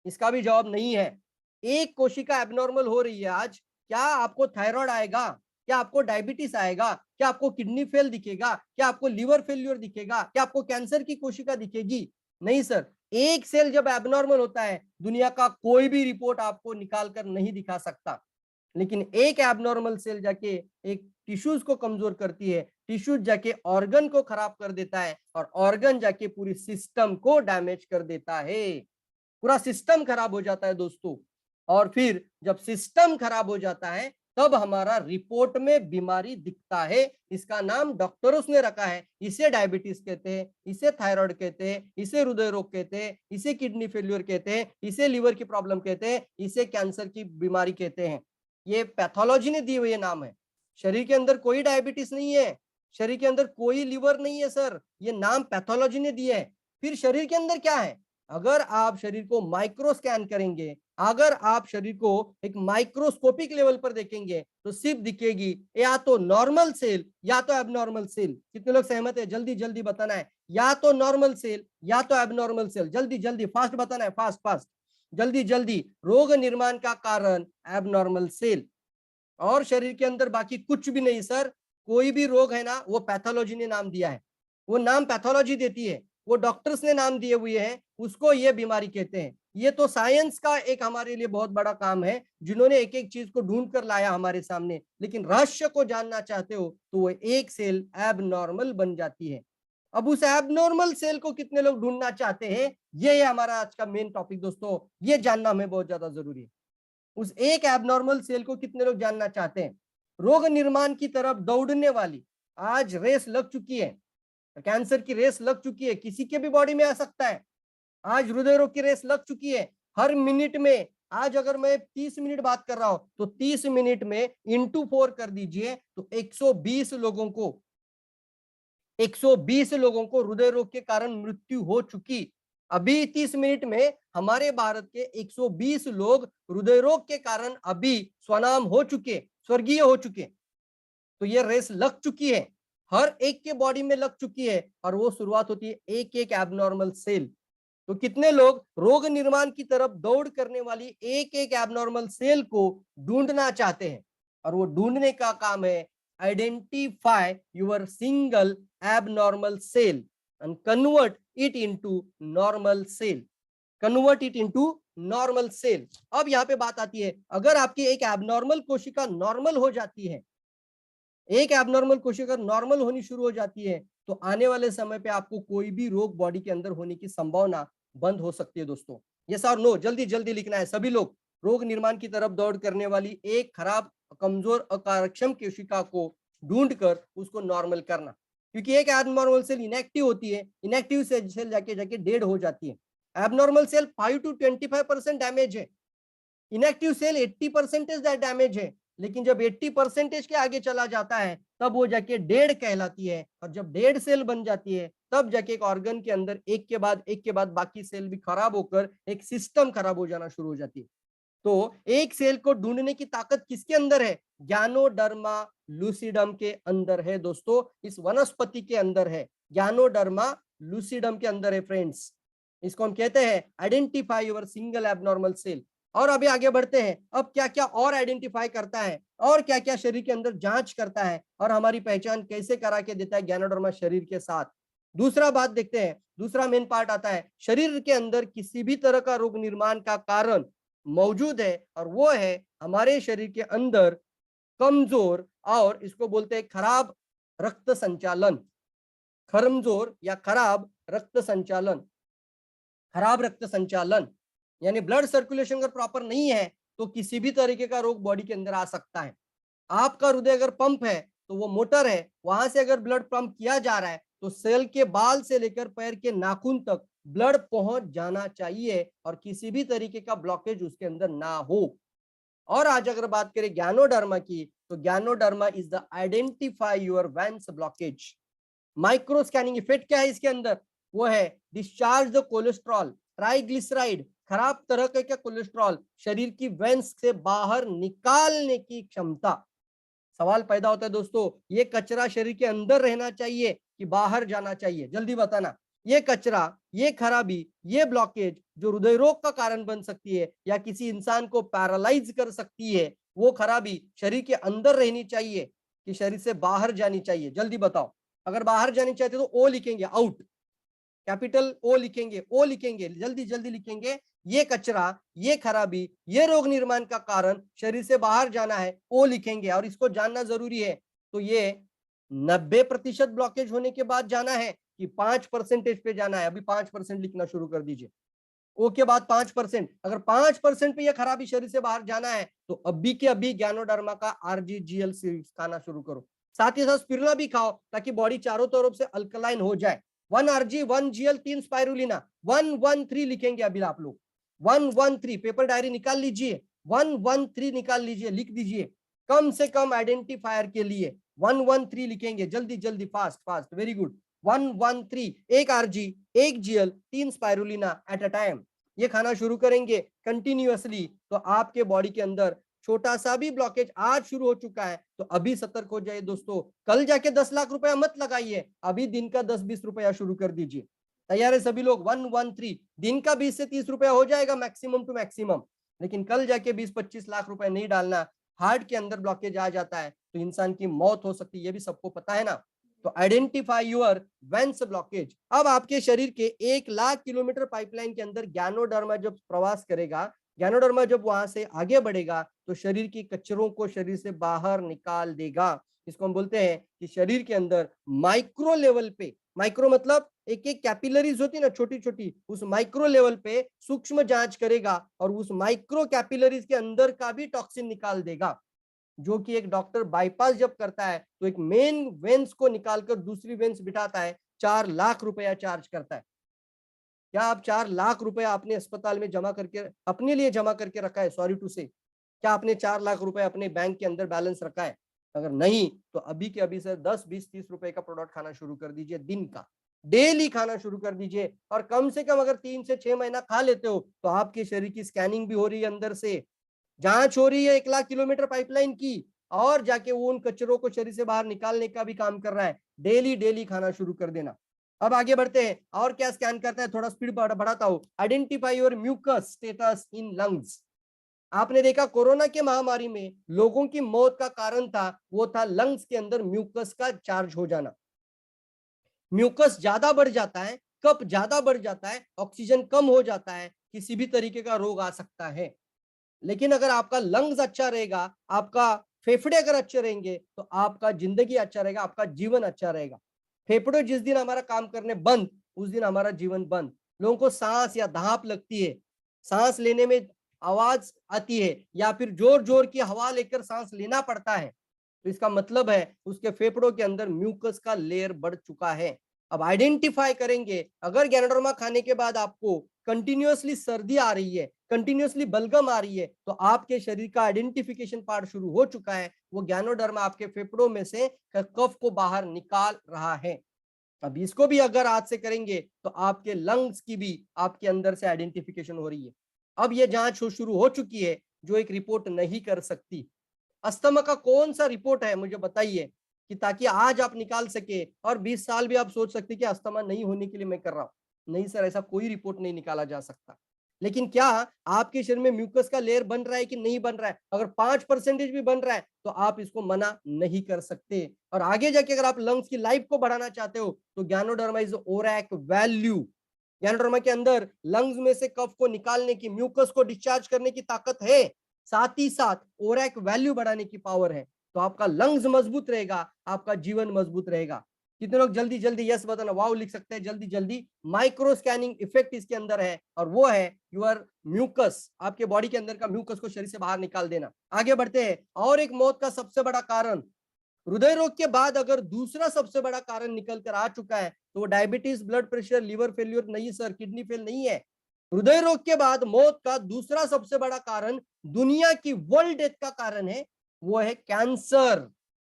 इसका भी जवाब नहीं है। एक कोशिका एबनॉर्मल हो रही है आज, क्या आपको थायराइड आएगा, क्या आपको डायबिटीज आएगा, क्या आपको किडनी फेल दिखेगा, क्या आपको लिवर फेल्यूर दिखेगा, क्या आपको कैंसर की कोशिका दिखेगी? नहीं सर। एक सेल जब एबनॉर्मल होता है, दुनिया का कोई भी रिपोर्ट आपको निकाल कर नहीं दिखा सकता। लेकिन एक एबनॉर्मल सेल जाके एक टिश्यूज को कमजोर करती है, टिश्यूज जाके ऑर्गन को खराब कर देता है, और ऑर्गन जाके पूरी सिस्टम को डैमेज कर देता है। पूरा सिस्टम खराब हो जाता है दोस्तों। और फिर जब सिस्टम खराब हो जाता है, तब हमारा रिपोर्ट में बीमारी दिखता है। इसका नाम डॉक्टरों ने रखा है। इसे डायबिटीज कहते हैं, इसे थायराइड कहते हैं, इसे हृदय रोग कहते हैं, इसे किडनी फेल्यूर कहते हैं, इसे लिवर की प्रॉब्लम कहते हैं, इसे कैंसर की बीमारी कहते हैं। ये पैथोलॉजी ने दिए हुए नाम है। शरीर के अंदर कोई डायबिटीज नहीं है, शरीर के अंदर कोई लिवर नहीं है सर, ये नाम पैथोलॉजी ने दिए है। फिर शरीर के अंदर क्या है? अगर आप शरीर को माइक्रो स्कैन करेंगे, अगर आप शरीर को एक माइक्रोस्कोपिक लेवल पर देखेंगे, तो सिर्फ दिखेगी या तो नॉर्मल सेल या तो एबनॉर्मल सेल। कितने लोग सहमत है? जल्दी जल्दी बताना है। या तो नॉर्मल सेल या तो एबनॉर्मल सेल। जल्दी जल्दी फास्ट बताना है, फास्ट फास्ट, जल्दी जल्दी। रोग निर्माण का कारण एबनॉर्मल सेल, और शरीर के अंदर बाकी कुछ भी नहीं सर। कोई भी रोग है ना, वो पैथोलॉजी ने नाम दिया है, वो नाम पैथोलॉजी देती है, वो डॉक्टर्स ने नाम दिए हुए हैं, उसको ये बीमारी कहते हैं। ये तो साइंस का एक हमारे लिए बहुत बड़ा काम है, जिन्होंने एक एक चीज को ढूंढ कर लाया हमारे सामने। लेकिन रहस्य को जानना चाहते हो तो वो एक सेल एबनॉर्मल बन जाती है। अब उस एबनॉर्मल सेल को कितने लोग ढूंढना चाहते हैं, ये है हमारा आज का मेन टॉपिक दोस्तों। ये जानना हमें बहुत ज्यादा जरूरी है। उस एक एबनॉर्मल सेल को कितने लोग जानना चाहते हैं? रोग निर्माण की तरफ दौड़ने वाली आज रेस लग चुकी है, कैंसर की रेस लग चुकी है, किसी के भी बॉडी में आ सकता है। आज हृदय रोग की रेस लग चुकी है। हर मिनट में, आज अगर मैं 30 मिनट बात कर रहा हूं, तो 30 मिनट में इंटू 4 कर दीजिए, तो 120 लोगों को हृदय रोग के कारण मृत्यु हो चुकी। अभी 30 मिनट में हमारे भारत के 120 लोग हृदय रोग के कारण अभी स्वनाम हो चुके, स्वर्गीय हो चुके। तो ये रेस लग चुकी है, हर एक के बॉडी में लग चुकी है, और वो शुरुआत होती है एक एक एबनॉर्मल सेल। तो कितने लोग रोग निर्माण की तरफ दौड़ करने वाली एक एक एबनॉर्मल सेल को ढूंढना चाहते हैं? और वो ढूंढने का काम है identify your single abnormal cell and convert it into normal cell, convert it into normal cell. अब यहाँ पे बात आती है, अगर आपकी एक एबनॉर्मल कोशिका नॉर्मल हो जाती है, एक एबनॉर्मल कोशिका नॉर्मल होनी शुरू हो जाती है, तो आने वाले समय पे आपको कोई भी रोग बॉडी के अंदर होने की संभावना बंद हो सकती है दोस्तों। यस और नो, जल्दी जल्दी लिखना है सभी लोग। रोग निर्माण की तरफ दौड़ करने वाली एक खराब, कमजोर, अकार्यक्षम कोशिका को ढूंढकर उसको नॉर्मल करना, क्योंकि एक एबनॉर्मल सेल इनएक्टिव होती है, इनएक्टिव सेल जाके जाके डेड हो जाती है। एबनॉर्मल सेल 5 to 25% डैमेज है, इनएक्टिव सेल 80% डैमेज है। लेकिन जब 80% के आगे चला जाता है, तब वो जाके डेढ़ कहलाती है, और जब डेढ़ सेल बन जाती है, तब जाके एक ऑर्गन के अंदर एक के बाद बाकी सेल भी खराब होकर एक सिस्टम खराब हो जाना शुरू हो जाती है। तो एक सेल को ढूंढने की ताकत किसके अंदर है? गैनोडर्मा लूसिडम के अंदर है दोस्तों, इस वनस्पति के अंदर है, गैनोडर्मा लूसिडम के अंदर है फ्रेंड्स। इसको हम कहते हैं identify your single abnormal cell. और अभी आगे बढ़ते हैं, अब क्या क्या और आइडेंटिफाई करता है, और क्या क्या शरीर के अंदर जांच करता है, और हमारी पहचान कैसे करा के देता है गैनोडर्मा शरीर के साथ। दूसरा बात देखते हैं, दूसरा मेन पार्ट आता है, शरीर के अंदर किसी भी तरह का रोग निर्माण का कारण मौजूद है, और वो है हमारे शरीर के अंदर कमजोर, और इसको बोलते हैं खराब रक्त संचालन। कमजोर या खराब रक्त संचालन, खराब रक्त संचालन यानी ब्लड सर्कुलेशन अगर प्रॉपर नहीं है, तो किसी भी तरीके का रोग बॉडी के अंदर आ सकता है। आपका हृदय अगर पंप है, तो वो मोटर है, वहां से अगर ब्लड पंप किया जा रहा है, तो सेल के बाल से लेकर पैर के नाखून तक ब्लड पहुंच जाना चाहिए, और किसी भी तरीके का ब्लॉकेज उसके अंदर ना हो। और आज अगर बात करें गैनोडर्मा की, तो ganoderma is the identify your veins blockage. Micro scanning effect क्या है इसके अंदर? वो है डिस्चार्ज द कोलेस्ट्रॉल, ट्राइग्लिसराइड, खराब तरह का कोलेस्ट्रॉल शरीर की वेंस से बाहर निकालने की क्षमता। सवाल पैदा होता है दोस्तों, ये कचरा शरीर के अंदर रहना चाहिए कि बाहर जाना चाहिए? जल्दी बताना। ये कचरा, ये खराबी, ये ब्लॉकेज जो हृदय रोग का कारण बन सकती है या किसी इंसान को पैरालाइज कर सकती है, वो खराबी शरीर के अंदर रहनी चाहिए कि शरीर से बाहर जानी चाहिए? जल्दी बताओ। अगर बाहर जानी चाहते तो ओ लिखेंगे, आउट, कैपिटल ओ लिखेंगे, ओ लिखेंगे, जल्दी जल्दी लिखेंगे। ये कचरा, ये खराबी, ये रोग निर्माण का कारण शरीर से बाहर जाना है, ओ लिखेंगे। और इसको जानना जरूरी है। तो ये 90% ब्लॉकेज होने के बाद जाना है कि 5% पे जाना है? अभी 5% लिखना शुरू कर दीजिए। ओ के बाद 5%। अगर 5% पे यह खराबी शरीर से बाहर जाना है तो अभी के अभी ज्ञानोडर्मा का RGGL सीरीज खाना शुरू करो। साथ ही साथ स्पिरुलिना भी खाओ ताकि बॉडी चारों तरफ से अल्कलाइन हो जाए। 1 RG, 1 GL, 3 स्पाइरुलिना, 113 लिखेंगे अभी आप लोग। 113 पेपर डायरी निकाल लीजिए, 113 निकाल लीजिए, लिख दीजिए कम से कम आइडेंटिफायर के लिए 113 लिखेंगे। जल्दी जल्दी, fast fast, very good. 113, 1 RG, 1 GL, 3 spirulina eight a time. ये खाना शुरू करेंगे कंटिन्यूअसली तो आपके बॉडी के अंदर छोटा सा भी ब्लॉकेज आज शुरू हो चुका है तो अभी सतर्क हो जाइए दोस्तों। कल जाके 10 लाख रुपया मत लगाइए, अभी दिन का 10-20 रुपया शुरू कर दीजिए। तैयार है सभी लोग? 113 दिन का 20 से 30 रुपया हो जाएगा मैक्सिमम टू मैक्सिमम, लेकिन कल जाके 20-25 लाख रुपए नहीं डालना। हार्ट के अंदर ब्लॉकेज आ जाता है तो इंसान की मौत हो सकती है, ये भी सबको पता है ना। तो आइडेंटिफाई योर वेंस ब्लॉकेज। अब आपके शरीर के 1 लाख किलोमीटर पाइपलाइन के अंदर ज्ञानोडर्मा जब प्रवास करेगा, ज्ञानोडर्मा जब वहां से आगे बढ़ेगा तो शरीर की कचरों को शरीर से बाहर निकाल देगा। इसको हम बोलते हैं कि शरीर के अंदर माइक्रो लेवल पे, माइक्रो मतलब एक एक कैपिलरीज होती है ना छोटी छोटी, उस माइक्रो लेवल पे सूक्ष्म जांच करेगा और उस माइक्रो कैपिलरीज के अंदर का भी टॉक्सिन निकाल देगा। जो कि एक डॉक्टर बाईपास जब करता है तो एक मेन वेंस को निकालकर दूसरी वेंस बिठाता है, 4 लाख रुपया चार्ज करता है। क्या आप 4 लाख रुपया अपने अस्पताल में जमा करके अपने लिए जमा करके रखा है? सॉरी टू से, क्या आपने 4 लाख रुपए अपने बैंक के अंदर बैलेंस रखा है? अगर नहीं तो अभी के अभी से 10-20-30 रुपए का प्रोडक्ट खाना शुरू कर दीजिए, दिन का डेली खाना शुरू कर दीजिए। और कम से कम अगर 3 से 6 महीना खा लेते हो तो आपके शरीर की स्कैनिंग भी हो रही है, अंदर से जांच हो रही है 1 लाख किलोमीटर पाइपलाइन की, और जाके वो उन कचरों को शरीर से बाहर निकालने का भी काम कर रहा है। डेली डेली खाना शुरू कर देना। अब आगे बढ़ते हैं, और क्या स्कैन करता है, थोड़ा स्पीड बढ़ाता हूं। Identify your mucus status in lungs. आपने देखा कोरोना के महामारी में लोगों की मौत का कारण था, वो था लंग्स के अंदर म्यूकस का चार्ज हो जाना। म्यूकस ज्यादा बढ़ जाता है, कफ ज्यादा बढ़ जाता है, ऑक्सीजन कम हो जाता है, किसी भी तरीके का रोग आ सकता है। लेकिन अगर आपका लंग्स अच्छा रहेगा, आपका फेफड़े अगर अच्छे रहेंगे तो आपका जिंदगी अच्छा रहेगा, आपका जीवन अच्छा रहेगा। फेफड़े जिस दिन हमारा काम करने बंद, उस दिन हमारा जीवन बंद। लोगों को सांस या धाप लगती है, सांस लेने में आवाज आती है या फिर जोर जोर की हवा लेकर सांस लेना पड़ता है, तो इसका मतलब है उसके फेफड़ों के अंदर म्यूकस का लेयर बढ़ चुका है। अब आइडेंटिफाई करेंगे, अगर गैनोडर्मा खाने के बाद आपको कंटिन्यूअसली सर्दी आ रही है, कंटिन्यूअसली बलगम आ रही है, तो आपके शरीर का आइडेंटिफिकेशन पार्ट शुरू हो चुका है। वो गैनोडर्मा आपके फेफड़ों में से कफ को बाहर निकाल रहा है। अब इसको भी अगर आज से करेंगे तो आपके लंग्स की भी आपके अंदर से आइडेंटिफिकेशन हो रही है। अब ये जांच शुरू हो चुकी है जो एक रिपोर्ट नहीं कर सकती। अस्थमा का कौन सा रिपोर्ट है मुझे बताइए, कि ताकि आज आप निकाल सके और 20 साल भी आप सोच सकते कि अस्थमा नहीं होने के लिए मैं कर रहा हूं। नहीं सर, ऐसा कोई रिपोर्ट नहीं निकाला जा सकता। लेकिन क्या आपके शरीर में म्यूकस का लेयर बन रहा है कि नहीं बन रहा है? अगर 5% भी बन रहा है तो आप इसको मना नहीं कर सकते। और आगे जाके अगर आप लंग्स की लाइफ को बढ़ाना चाहते हो तो ज्ञानोडर्मा इज ओरैक वैल्यू। ज्ञानोडर्मा के अंदर लंग्स में से कफ को निकालने की, म्यूकस को डिस्चार्ज करने की ताकत है, साथ ही साथ ओरैक वैल्यू बढ़ाने की पावर है। तो आपका लंग्स मजबूत रहेगा, आपका जीवन मजबूत रहेगा। कितने लोग जल्दी जल्दी यस बताना, वाव लिख सकते हैं जल्दी जल्दी। माइक्रो स्कैनिंग इफेक्ट इसके अंदर है और वो है यूर म्यूकस, आपके बॉडी के अंदर का म्यूकस को शरीर से बाहर निकाल देना। आगे बढ़ते हैं, और एक मौत का सबसे बड़ा कारण, हृदय रोग के बाद अगर दूसरा सबसे बड़ा कारण निकल कर आ चुका है तो वो diabetes, blood pressure, liver failure नहीं सर, किडनी फेल नहीं है। हृदय रोग के बाद मौत का दूसरा सबसे बड़ा कारण, दुनिया की वर्ल्ड डेथ का कारण है, वो है कैंसर।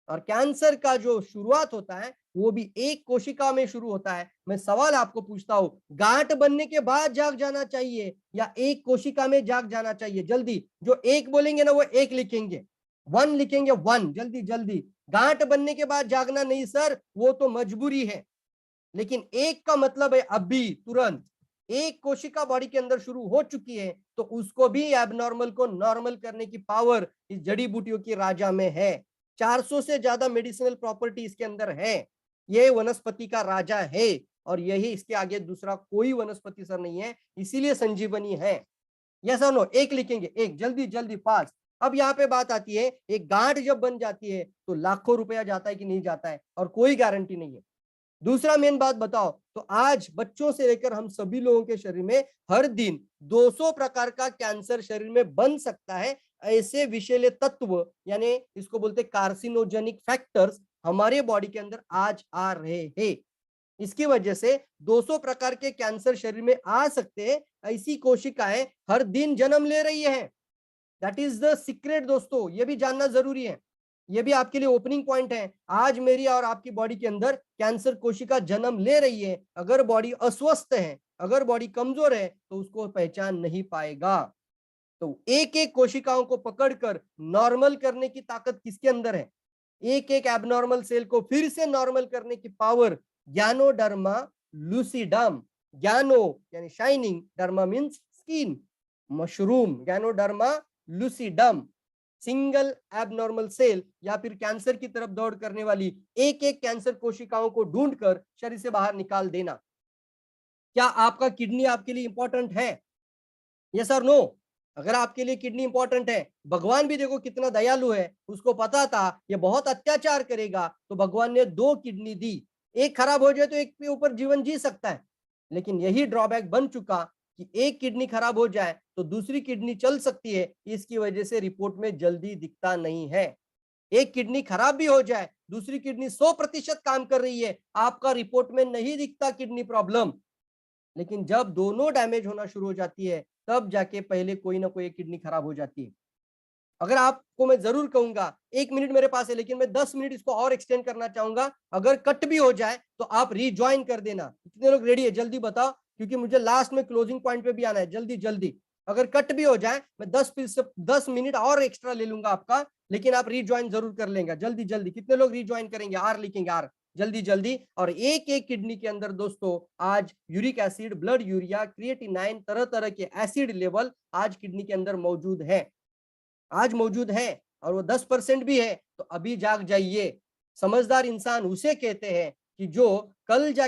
और कैंसर का जो शुरुआत होता है वो भी एक कोशिका में शुरू होता है। मैं सवाल आपको पूछता हूं, गांठ बनने के बाद जाग जाना चाहिए या एक कोशिका में जाग जाना चाहिए? जल्दी, जो एक बोलेंगे ना वो एक लिखेंगे, 1 लिखेंगे, 1 जल्दी जल्दी। गांठ बनने के बाद जागना नहीं सर, वो तो मजबूरी है। लेकिन एक का मतलब है अभी तुरंत एक कोशिका बॉडी के अंदर शुरू हो चुकी है तो उसको भी एबनॉर्मल को नॉर्मल करने की पावर इस जड़ी बूटियों की राजा में है। 400 से ज्यादा मेडिसिनल प्रॉपर्टी इसके अंदर है। ये वनस्पति का राजा है और यही इसके आगे दूसरा कोई वनस्पति सर नहीं है, इसीलिए संजीवनी है। यस और नो, एक लिखेंगे, एक जल्दी जल्दी फास्ट। अब यहाँ पे बात आती है, एक गांठ जब बन जाती है तो लाखों रुपया जाता है कि नहीं जाता है, और कोई गारंटी नहीं है। दूसरा मेन बात बताओ तो आज बच्चों से लेकर हम सभी लोगों के शरीर में हर दिन 200 प्रकार का कैंसर शरीर में बन सकता है। ऐसे विषैले तत्व यानी इसको बोलते कार्सिनोजेनिक फैक्टर्स हमारे बॉडी के अंदर आज आ रहे हैं। इसकी वजह से 200 प्रकार के कैंसर शरीर में आ सकते हैं। ऐसी कोशिकाएं हर दिन जन्म ले रही है। दैट इज द सीक्रेट दोस्तों, ये भी जानना जरूरी है। ये भी आपके लिए ओपनिंग पॉइंट है। आज मेरी और आपकी बॉडी के अंदर कैंसर कोशिका जन्म ले रही है। अगर बॉडी अस्वस्थ है, अगर बॉडी कमजोर है तो उसको पहचान नहीं पाएगा। तो एक एक कोशिकाओं को पकड़कर नॉर्मल करने की ताकत किसके अंदर है? एक एक एबनॉर्मल सेल को फिर से नॉर्मल करने की पावर ज्ञानोडर्मा लूसिडम। ज्ञानो यानी shining, derma means skin, mushroom ganoderma lucidum. Single abnormal cell या फिर कैंसर की तरफ दौड़ करने वाली एक एक कैंसर कोशिकाओं को ढूंढकर शरीर से बाहर निकाल देना। क्या आपका किडनी आपके लिए इंपॉर्टेंट है? यस और नो? अगर आपके लिए किडनी इंपॉर्टेंट है, भगवान भी देखो कितना दयालु है, उसको पता था ये बहुत अत्याचार करेगा तो भगवान ने 2 किडनी दी। एक खराब हो जाए तो एक के ऊपर जीवन जी सकता है, लेकिन यही ड्रॉबैक बन चुका कि एक किडनी खराब हो जाए तो दूसरी किडनी चल सकती है। इसकी वजह से रिपोर्ट में जल्दी दिखता नहीं है। एक किडनी खराब भी हो जाए, दूसरी किडनी 100% काम कर रही है, आपका रिपोर्ट में नहीं दिखता किडनी प्रॉब्लम। लेकिन जब दोनों डैमेज होना शुरू हो जाती है तब जाके पहले कोई ना कोई किडनी खराब हो जाती है। अगर आपको मैं जरूर कहूंगा, 1 मिनट मेरे पास है लेकिन मैं 10 मिनट इसको और एक्सटेंड करना चाहूंगा। अगर कट भी हो जाए तो आप रिज्वाइन कर देना। कितने लोग रेडी है जल्दी बताओ, क्योंकि मुझे लास्ट में क्लोजिंग पॉइंट पे भी आना है। जल्दी जल्दी, अगर कट भी हो जाए मैं 10 मिनट और एक्स्ट्रा ले लूंगा आपका, लेकिन आप रिज्वाइन जरूर कर लेंगे। जल्दी जल्दी कितने लोग रिज्वाइन करेंगे? आर लिखेंगे, आर जल्दी जल्दी। और एक एक किडनी के अंदर दोस्तों आज uric acid, blood urea, creatinine, तरह तरह के एसिड लेवल आज किडनी के अंदर मौजूद है, आज मौजूद है। और वो 10% भी है तो अभी जाग जाइए। समझदार इंसान उसे कहते हैं कि जो कल जा